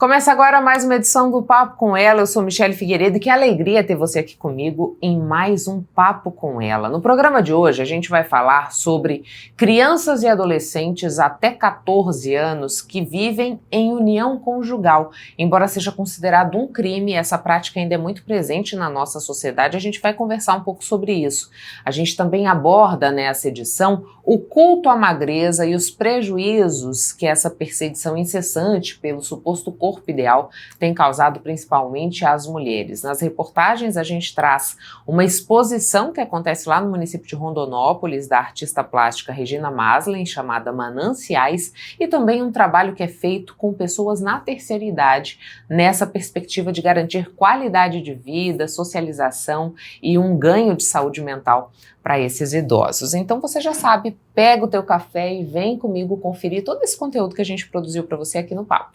Começa agora mais uma edição do Papo com Ela. Eu sou Michele Figueiredo e que alegria ter você aqui comigo em mais um Papo com Ela. No programa de hoje a gente vai falar sobre crianças e adolescentes até 14 anos que vivem em união conjugal. Embora seja considerado um crime, essa prática ainda é muito presente na nossa sociedade. A gente vai conversar um pouco sobre isso. A gente também aborda nessa edição o culto à magreza e os prejuízos que essa perseguição incessante pelo suposto corpo ideal tem causado principalmente às mulheres. Nas reportagens a gente traz uma exposição que acontece lá no município de Rondonópolis, da artista plástica Regina Maslen, chamada Mananciais, e também um trabalho que é feito com pessoas na terceira idade, nessa perspectiva de garantir qualidade de vida, socialização e um ganho de saúde mental para esses idosos. Então você já sabe, pega o teu café e vem comigo conferir todo esse conteúdo que a gente produziu para você aqui no Papo.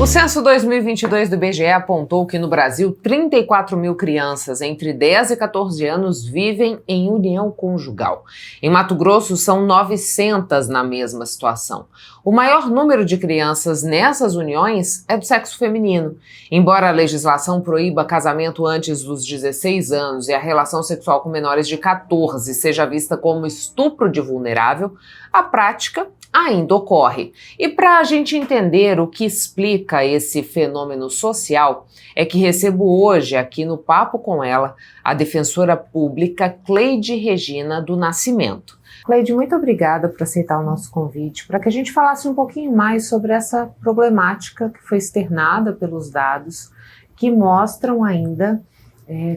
O censo 2022 do IBGE apontou que no Brasil 34 mil crianças entre 10 e 14 anos vivem em união conjugal. Em Mato Grosso são 900 na mesma situação. O maior número de crianças nessas uniões é do sexo feminino. Embora a legislação proíba casamento antes dos 16 anos e a relação sexual com menores de 14 seja vista como estupro de vulnerável, a prática ainda ocorre. E para a gente entender o que explica esse fenômeno social, é que recebo hoje aqui no Papo com Ela a defensora pública Cleide Regina do Nascimento. Cleide, muito obrigada por aceitar o nosso convite, para que a gente falasse um pouquinho mais sobre essa problemática que foi externada pelos dados que mostram ainda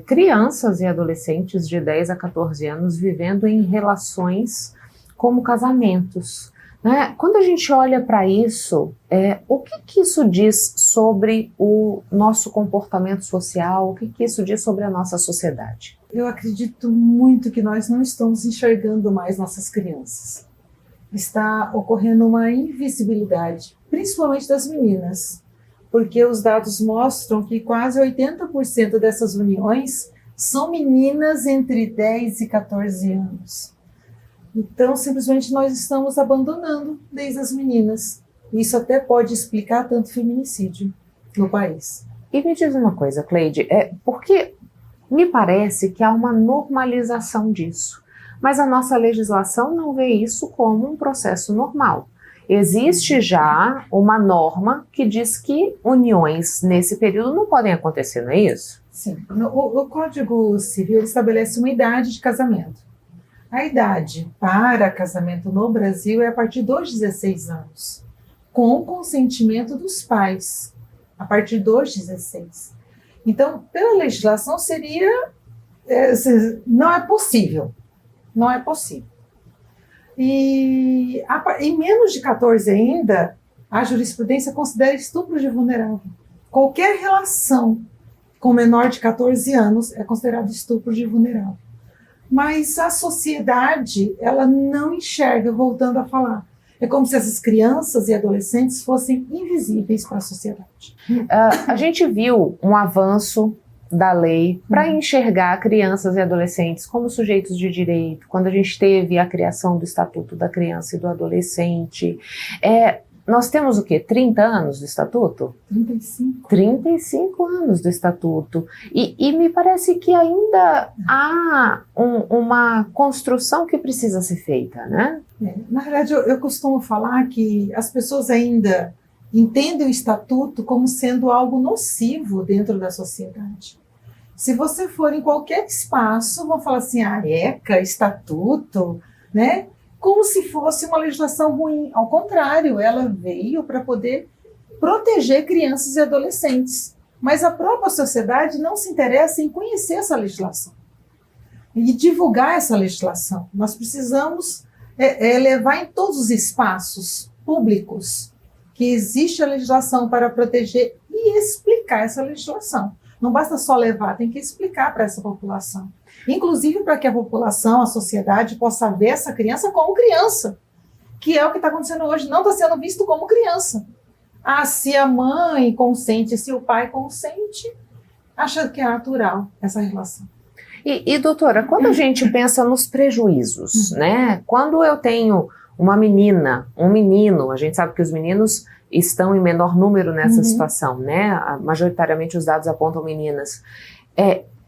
crianças e adolescentes de 10 a 14 anos vivendo em relações como casamentos. Quando a gente olha para isso, o que isso diz sobre o nosso comportamento social, o que isso diz sobre a nossa sociedade? Eu acredito muito que nós não estamos enxergando mais nossas crianças. Está ocorrendo uma invisibilidade, principalmente das meninas, porque os dados mostram que quase 80% dessas uniões são meninas entre 10 e 14 anos. Então, simplesmente nós estamos abandonando desde as meninas. Isso até pode explicar tanto feminicídio no país. E me diz uma coisa, Cleide, porque me parece que há uma normalização disso, mas a nossa legislação não vê isso como um processo normal. Existe já uma norma que diz que uniões nesse período não podem acontecer, não é isso? Sim. O Código Civil estabelece uma idade de casamento. A idade para casamento no Brasil é a partir dos 16 anos, com o consentimento dos pais, a partir dos 16. Então, pela legislação não é possível, não é possível. E em menos de 14 ainda, a jurisprudência considera estupro de vulnerável. Qualquer relação com menor de 14 anos é considerado estupro de vulnerável. Mas a sociedade, ela não enxerga, voltando a falar. É como se essas crianças e adolescentes fossem invisíveis para a sociedade. A gente viu um avanço da lei para enxergar crianças e adolescentes como sujeitos de direito, quando a gente teve a criação do Estatuto da Criança e do Adolescente. Nós temos o quê? 30 anos do Estatuto? 35. 35 anos do Estatuto. E me parece que ainda há uma construção que precisa ser feita, né? Na verdade, eu costumo falar que as pessoas ainda entendem o Estatuto como sendo algo nocivo dentro da sociedade. Se você for em qualquer espaço, vão falar assim, ECA, Estatuto, né? Como se fosse uma legislação ruim. Ao contrário, ela veio para poder proteger crianças e adolescentes. Mas a própria sociedade não se interessa em conhecer essa legislação e divulgar essa legislação. Nós precisamos levar em todos os espaços públicos que existe a legislação para proteger e explicar essa legislação. Não basta só levar, tem que explicar para essa população. Inclusive para que a população, a sociedade, possa ver essa criança como criança, que é o que está acontecendo hoje, não está sendo visto como criança. Se a mãe consente, se o pai consente, acha que é natural essa relação. E doutora, quando a gente pensa nos prejuízos, né? Quando eu tenho uma menina, um menino, a gente sabe que os meninos estão em menor número nessa situação, né? Majoritariamente os dados apontam meninas,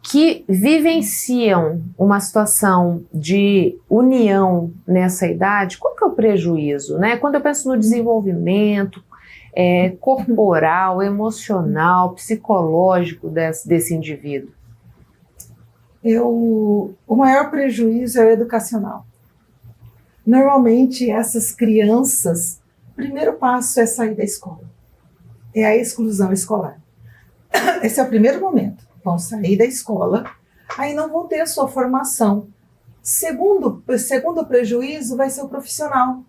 que vivenciam uma situação de união nessa idade. Qual que é o prejuízo, né? Quando eu penso no desenvolvimento corporal, emocional, psicológico desse indivíduo? O maior prejuízo é o educacional. Normalmente, essas crianças, o primeiro passo é sair da escola. É a exclusão escolar. Esse é o primeiro momento. Vão sair da escola, aí não vão ter a sua formação. Segundo prejuízo vai ser o profissional.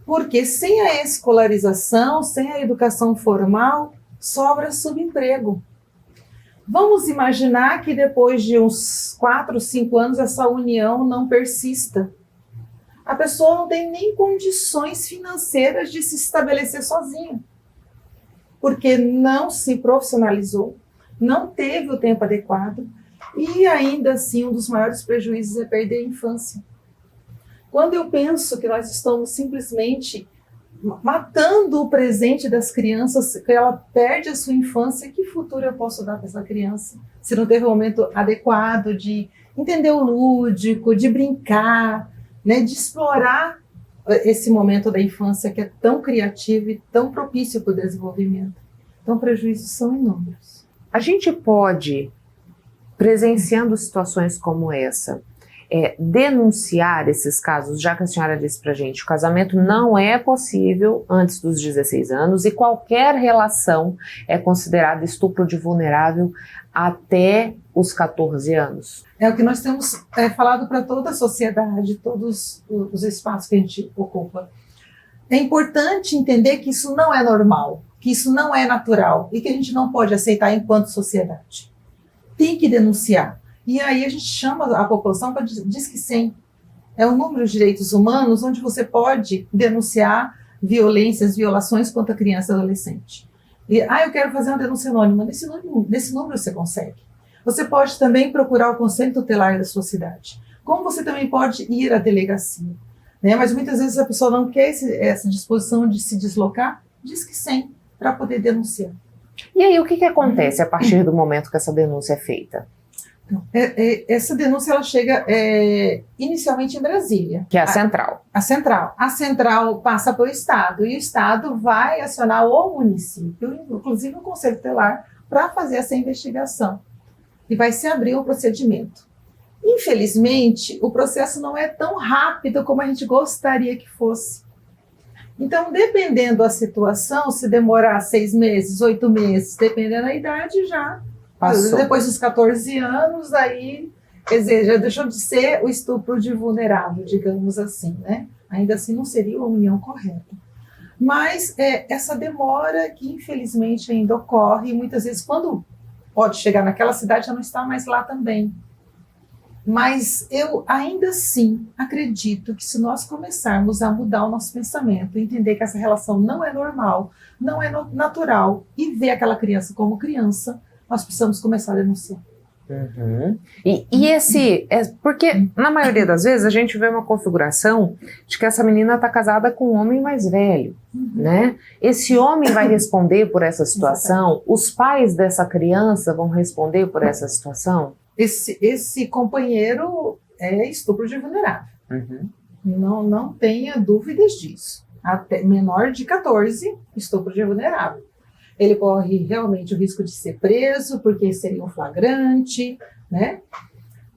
Porque sem a escolarização, sem a educação formal, sobra subemprego. Vamos imaginar que depois de uns 4, 5 anos essa união não persista. A pessoa não tem nem condições financeiras de se estabelecer sozinha, porque não se profissionalizou, não teve o tempo adequado, e ainda assim um dos maiores prejuízos é perder a infância. Quando eu penso que nós estamos simplesmente matando o presente das crianças, que ela perde a sua infância, que futuro eu posso dar para essa criança? Se não teve o momento adequado de entender o lúdico, de brincar, né, de explorar esse momento da infância que é tão criativo e tão propício para o desenvolvimento. Então, prejuízos são inúmeros. A gente pode, presenciando situações como essa, denunciar esses casos, já que a senhora disse pra gente, o casamento não é possível antes dos 16 anos e qualquer relação é considerada estupro de vulnerável até os 14 anos. É o que nós temos falado para toda a sociedade, todos os espaços que a gente ocupa. É importante entender que isso não é normal, que isso não é natural e que a gente não pode aceitar enquanto sociedade. Tem que denunciar. E aí a gente chama a população para Disque 100. É o número de direitos humanos onde você pode denunciar violações contra criança e adolescente. E, eu quero fazer uma denúncia anônima. Nesse número você consegue. Você pode também procurar o conselho tutelar da sua cidade. Como você também pode ir à delegacia. Né? Mas muitas vezes a pessoa não quer essa disposição de se deslocar, Disque 100 para poder denunciar. E aí o que acontece a partir do momento que essa denúncia é feita? Essa denúncia ela chega inicialmente em Brasília. Que é a central. A central. A central passa para o Estado e o Estado vai acionar o município, inclusive o Conselho Tutelar, para fazer essa investigação. E vai se abrir o procedimento. Infelizmente, o processo não é tão rápido como a gente gostaria que fosse. Então, dependendo da situação, se demorar 6 meses, 8 meses, dependendo da idade, já passou. Depois dos 14 anos, aí, quer dizer, já deixou de ser o estupro de vulnerável, digamos assim, né? Ainda assim não seria a união correta. Mas essa demora que infelizmente ainda ocorre, e muitas vezes quando pode chegar naquela cidade já não está mais lá também. Mas eu ainda assim acredito que se nós começarmos a mudar o nosso pensamento, entender que essa relação não é normal, não é natural, e ver aquela criança como criança, nós precisamos começar a denunciar. Uhum. Porque na maioria das vezes a gente vê uma configuração de que essa menina está casada com um homem mais velho, né? Esse homem vai responder por essa situação? Exatamente. Os pais dessa criança vão responder por essa situação? Esse companheiro é estupro de vulnerável. Não tenha dúvidas disso. Até menor de 14, estupro de vulnerável. Ele corre realmente o risco de ser preso, porque seria um flagrante, né?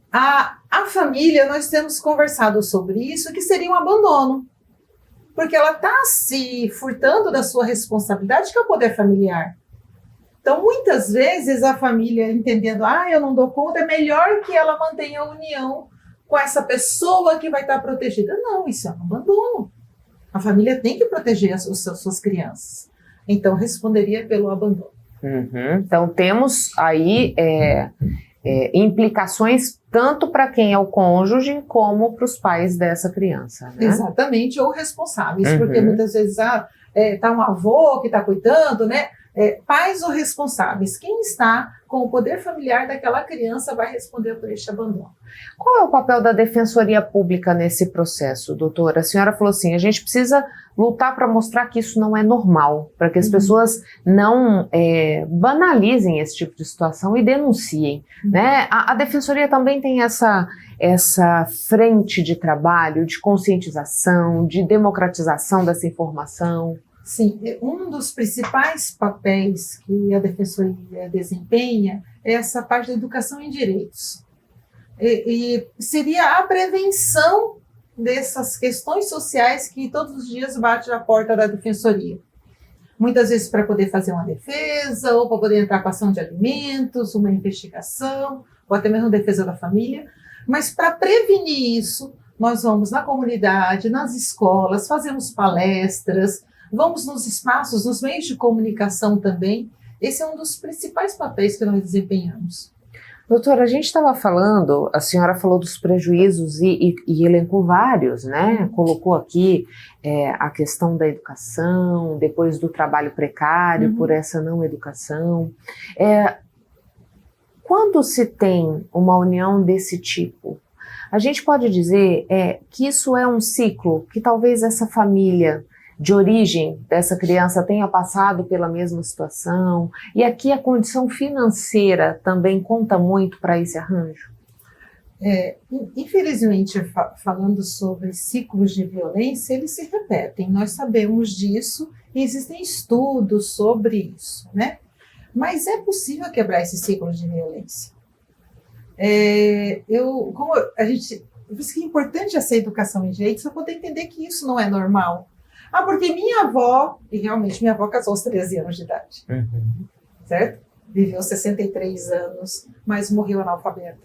A família, nós temos conversado sobre isso, que seria um abandono, porque ela está se furtando da sua responsabilidade, que é o poder familiar. Então, muitas vezes, a família entendendo, eu não dou conta, é melhor que ela mantenha a união com essa pessoa que vai estar protegida. Não, isso é um abandono. A família tem que proteger as suas crianças. Então, responderia pelo abandono. Então, temos aí implicações tanto para quem é o cônjuge como para os pais dessa criança, né? Exatamente, ou responsáveis, porque muitas vezes tá um avô que está cuidando, né? pais ou responsáveis, quem está com o poder familiar daquela criança vai responder por este abandono. Qual é o papel da Defensoria Pública nesse processo, doutora? A senhora falou assim, a gente precisa lutar para mostrar que isso não é normal, para que as pessoas não banalizem esse tipo de situação e denunciem, né? A Defensoria também tem essa frente de trabalho, de conscientização, de democratização dessa informação. Sim, um dos principais papéis que a Defensoria desempenha é essa parte da educação em direitos. E seria a prevenção dessas questões sociais que todos os dias bate na porta da Defensoria. Muitas vezes para poder fazer uma defesa, ou para poder entrar com ação de alimentos, uma investigação, ou até mesmo defesa da família. Mas para prevenir isso, nós vamos na comunidade, nas escolas, fazemos palestras, vamos nos espaços, nos meios de comunicação também. Esse é um dos principais papéis que nós desempenhamos. Doutora, a gente estava falando, a senhora falou dos prejuízos e elencou vários, né? Colocou aqui a questão da educação, depois do trabalho precário por essa não educação. Quando se tem uma união desse tipo, a gente pode dizer que isso é um ciclo, que talvez essa família de origem dessa criança tenha passado pela mesma situação, e aqui a condição financeira também conta muito para esse arranjo? Infelizmente, falando sobre ciclos de violência, eles se repetem, nós sabemos disso, e existem estudos sobre isso, né? Mas é possível quebrar esse ciclo de violência. Por isso que é importante essa educação em direitos, para poder entender que isso não é normal. Porque minha avó, e realmente minha avó casou aos 13 anos de idade, certo? Viveu 63 anos, mas morreu analfabeta.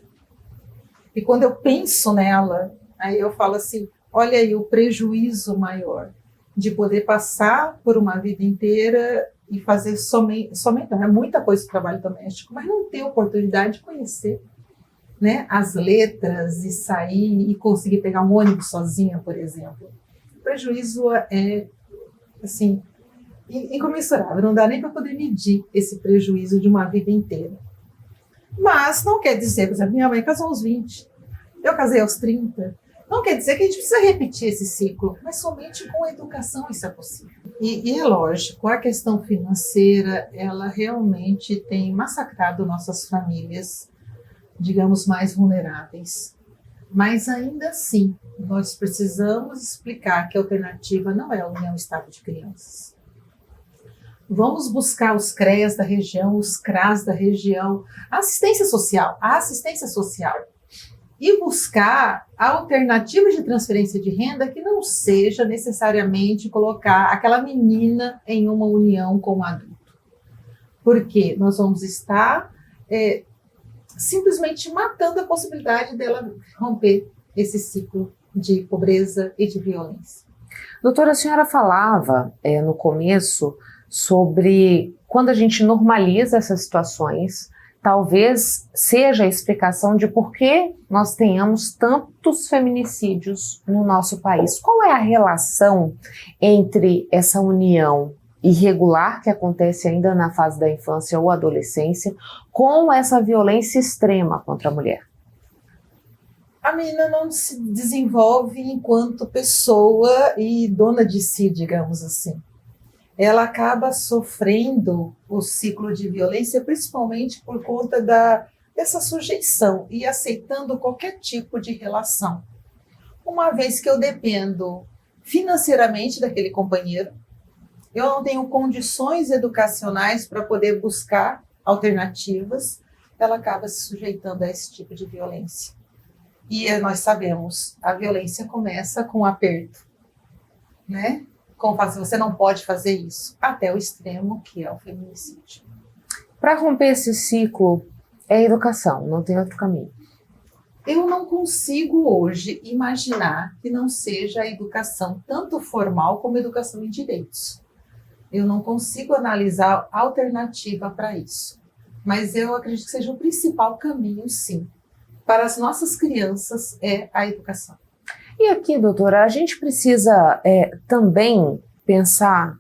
E quando eu penso nela, aí eu falo assim, olha aí o prejuízo maior de poder passar por uma vida inteira e fazer somente não, é muita coisa do trabalho doméstico, mas não ter oportunidade de conhecer, né, as letras e sair e conseguir pegar um ônibus sozinha, por exemplo. O prejuízo é, assim, incomensurável, não dá nem para poder medir esse prejuízo de uma vida inteira. Mas não quer dizer, por exemplo, minha mãe casou aos 20, eu casei aos 30, não quer dizer que a gente precisa repetir esse ciclo, mas somente com a educação isso é possível. E é lógico, a questão financeira, ela realmente tem massacrado nossas famílias, digamos, mais vulneráveis. Mas ainda assim, nós precisamos explicar que a alternativa não é a União Estado de Crianças. Vamos buscar os CREAS da região, os CRAS da região, a assistência social, e buscar alternativas de transferência de renda que não seja necessariamente colocar aquela menina em uma união com um adulto. Porque nós vamos estar simplesmente matando a possibilidade dela romper esse ciclo de pobreza e de violência. Doutora, a senhora falava no começo sobre quando a gente normaliza essas situações, talvez seja a explicação de por que nós tenhamos tantos feminicídios no nosso país. Qual é a relação entre essa união irregular que acontece ainda na fase da infância ou adolescência com essa violência extrema contra a mulher? A menina não se desenvolve enquanto pessoa e dona de si, digamos assim. Ela acaba sofrendo o ciclo de violência principalmente por conta dessa sujeição e aceitando qualquer tipo de relação. Uma vez que eu dependo financeiramente daquele companheiro, eu não tenho condições educacionais para poder buscar alternativas, ela acaba se sujeitando a esse tipo de violência. E nós sabemos, a violência começa com um aperto, né? Como fazer, você não pode fazer isso, até o extremo que é o feminicídio. Para romper esse ciclo, é educação, não tem outro caminho. Eu não consigo hoje imaginar que não seja a educação, tanto formal como a educação em direitos. Eu não consigo analisar alternativa para isso. Mas eu acredito que seja o principal caminho, sim, para as nossas crianças é a educação. E aqui, doutora, a gente precisa também pensar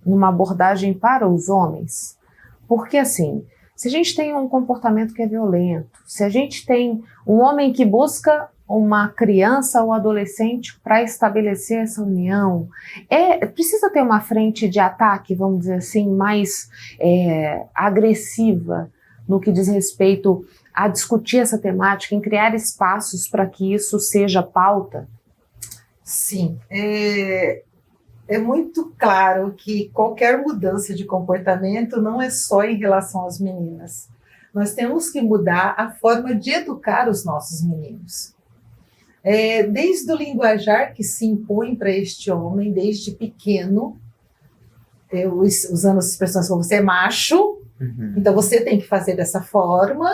numa abordagem para os homens? Porque assim, se a gente tem um comportamento que é violento, se a gente tem um homem que busca uma criança ou adolescente para estabelecer essa união, precisa ter uma frente de ataque, vamos dizer assim, mais agressiva no que diz respeito a discutir essa temática, em criar espaços para que isso seja pauta? Sim, é muito claro que qualquer mudança de comportamento não é só em relação às meninas. Nós temos que mudar a forma de educar os nossos meninos. Desde o linguajar que se impõe para este homem, desde pequeno, usando as expressões como você é macho, então você tem que fazer dessa forma.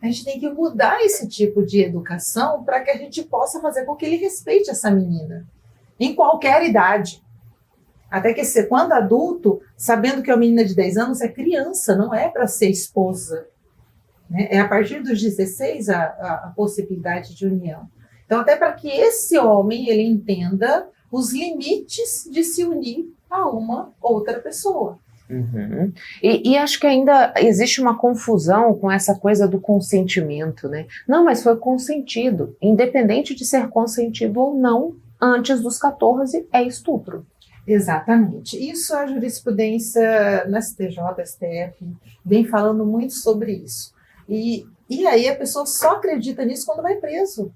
A gente tem que mudar esse tipo de educação para que a gente possa fazer com que ele respeite essa menina, em qualquer idade. Até que quando adulto, sabendo que a menina de 10 anos é criança, não é para ser esposa. Né? É a partir dos 16 a possibilidade de união. Então, até para que esse homem ele entenda os limites de se unir a uma outra pessoa. Uhum. E acho que ainda existe uma confusão com essa coisa do consentimento, né? Não, mas foi consentido. Independente de ser consentido ou não, antes dos 14 é estupro. Exatamente. Isso a jurisprudência no STJ, STF, vem falando muito sobre isso. E aí a pessoa só acredita nisso quando vai preso.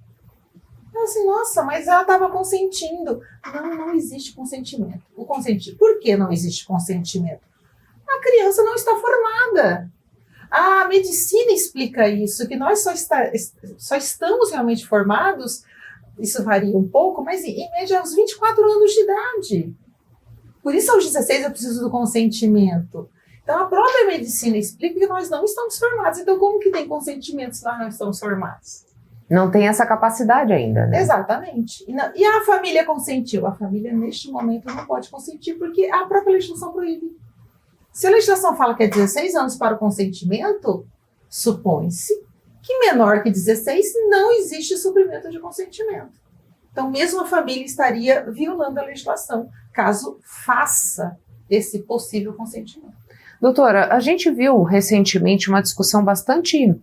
Então, assim, nossa, mas ela estava consentindo. Não existe consentimento. Por que não existe consentimento? A criança não está formada. A medicina explica isso, que nós só estamos realmente formados, isso varia um pouco, mas em média aos 24 anos de idade. Por isso, aos 16 eu preciso do consentimento. Então, a própria medicina explica que nós não estamos formados. Então, como que tem consentimento se nós não estamos formados? Não tem essa capacidade ainda, né? Exatamente. E a família consentiu? A família, neste momento, não pode consentir, porque a própria legislação proíbe. Se a legislação fala que é 16 anos para o consentimento, supõe-se que menor que 16 não existe suprimento de consentimento. Então, mesmo a família estaria violando a legislação, caso faça esse possível consentimento. Doutora, a gente viu recentemente uma discussão bastante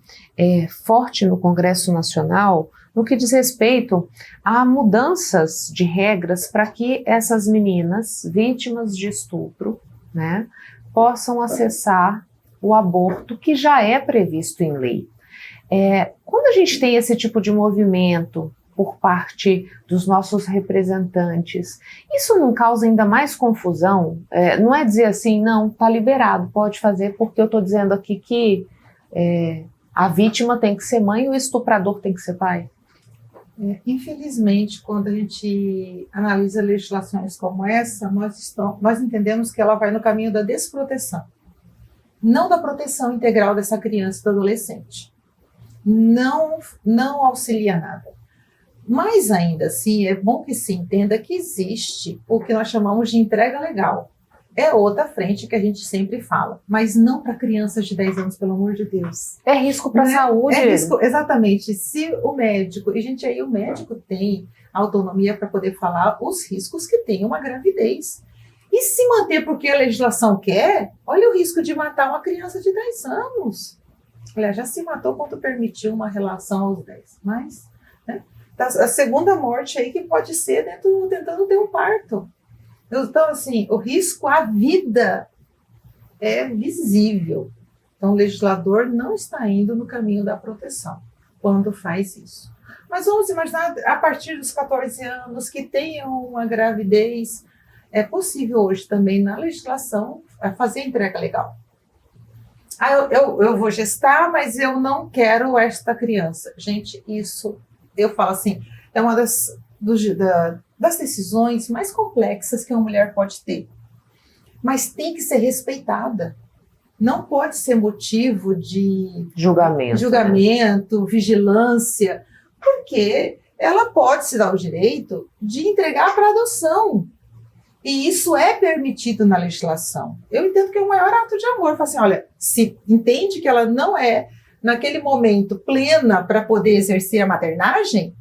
forte no Congresso Nacional no que diz respeito a mudanças de regras para que essas meninas vítimas de estupro, né, possam acessar o aborto que já é previsto em lei. Quando a gente tem esse tipo de movimento por parte dos nossos representantes, isso não causa ainda mais confusão? Não é dizer assim, não, está liberado, pode fazer, porque eu estou dizendo aqui que a vítima tem que ser mãe e o estuprador tem que ser pai? Infelizmente, quando a gente analisa legislações como essa, nós entendemos que ela vai no caminho da desproteção, não da proteção integral dessa criança e do adolescente. Não auxilia nada. Mas ainda assim, é bom que se entenda que existe o que nós chamamos de entrega legal. É outra frente que a gente sempre fala, mas não para crianças de 10 anos, pelo amor de Deus. É risco para a saúde. É risco, exatamente. Se o médico, e gente, aí o médico tem autonomia para poder falar os riscos que tem uma gravidez. E se manter porque a legislação quer, olha o risco de matar uma criança de 10 anos. Aliás, já se matou quando permitiu uma relação aos 10, mas né, a segunda morte aí que pode ser tentando ter um parto. Então, assim, o risco à vida é visível. Então, o legislador não está indo no caminho da proteção quando faz isso. Mas vamos imaginar, a partir dos 14 anos, que tenham uma gravidez, é possível hoje também, na legislação, fazer entrega legal. Eu vou gestar, mas eu não quero esta criança. Gente, isso, eu falo assim, é uma das decisões mais complexas que uma mulher pode ter. Mas tem que ser respeitada. Não pode ser motivo de julgamento, né? Vigilância, porque ela pode se dar o direito de entregar para adoção. E isso é permitido na legislação. Eu entendo que é o maior ato de amor. Falo assim, olha, se entende que ela não é, naquele momento, plena para poder exercer a maternagem,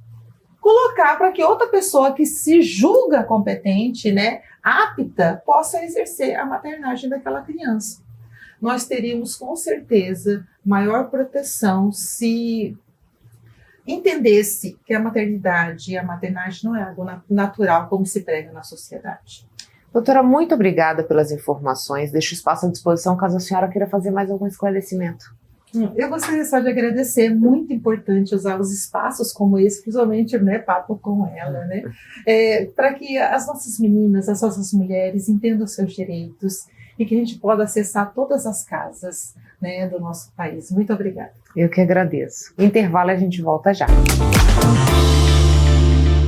colocar para que outra pessoa que se julga competente, né, apta possa exercer a maternagem daquela criança. Nós teríamos, com certeza, maior proteção se entendesse que a maternidade e a maternagem não é algo natural como se prega na sociedade. Doutora, muito obrigada pelas informações. Deixo o espaço à disposição caso a senhora queira fazer mais algum esclarecimento. Eu gostaria só de agradecer, é muito importante usar os espaços como esse, principalmente, né, papo com ela, né, para que as nossas meninas, as nossas mulheres entendam seus direitos e que a gente possa acessar todas as casas, né, do nosso país. Muito obrigada. Eu que agradeço. Intervalo, a gente volta já.